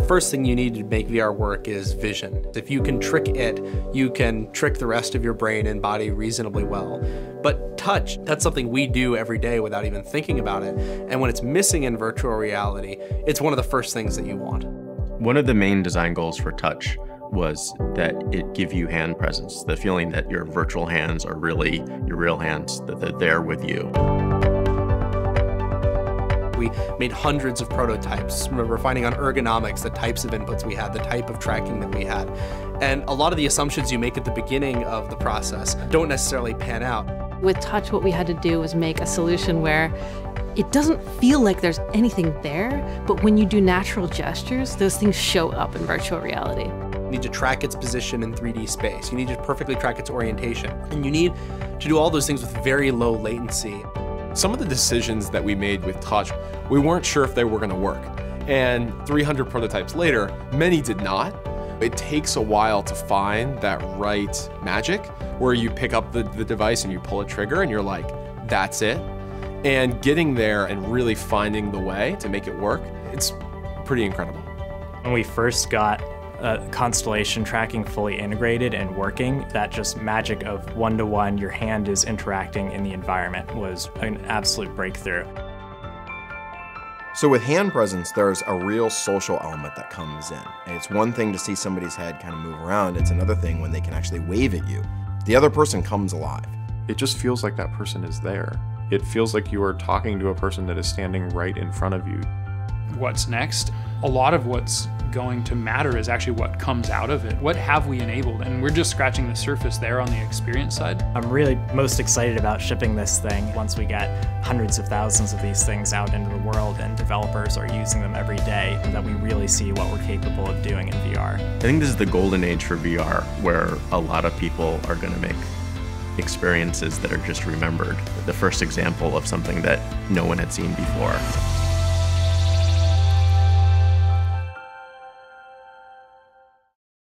first thing you need to make VR work is vision. If you can trick it, you can trick the rest of your brain and body reasonably well. But touch, that's something we do every day without even thinking about it. And when it's missing in virtual reality, it's one of the first things that you want. One of the main design goals for touch was that it give you hand presence, the feeling that your virtual hands are really your real hands, that they're there with you. We made hundreds of prototypes, refining on ergonomics, the types of inputs we had, the type of tracking that we had. And a lot of the assumptions you make at the beginning of the process don't necessarily pan out. With touch, what we had to do was make a solution where it doesn't feel like there's anything there, but when you do natural gestures, those things show up in virtual reality. You need to track its position in 3D space. You need to perfectly track its orientation. And you need to do all those things with very low latency. Some of the decisions that we made with touch, we weren't sure if they were going to work. And 300 prototypes later, many did not. It takes a while to find that right magic where you pick up the device and you pull a trigger and you're like, that's it. And getting there and really finding the way to make it work, it's pretty incredible. When we first got constellation tracking fully integrated and working, that just magic of one-to-one, your hand is interacting in the environment was an absolute breakthrough. So with hand presence, there's a real social element that comes in. And it's one thing to see somebody's head kind of move around, it's another thing when they can actually wave at you. The other person comes alive. It just feels like that person is there. It feels like you are talking to a person that is standing right in front of you. What's next? A lot of what's going to matter is actually what comes out of it. What have we enabled? And we're just scratching the surface there on the experience side. I'm really most excited about shipping this thing once we get hundreds of thousands of these things out into the world and developers are using them every day, and that we really see what we're capable of doing in VR. I think this is the golden age for VR, where a lot of people are going to make experiences that are just remembered. The first example of something that no one had seen before.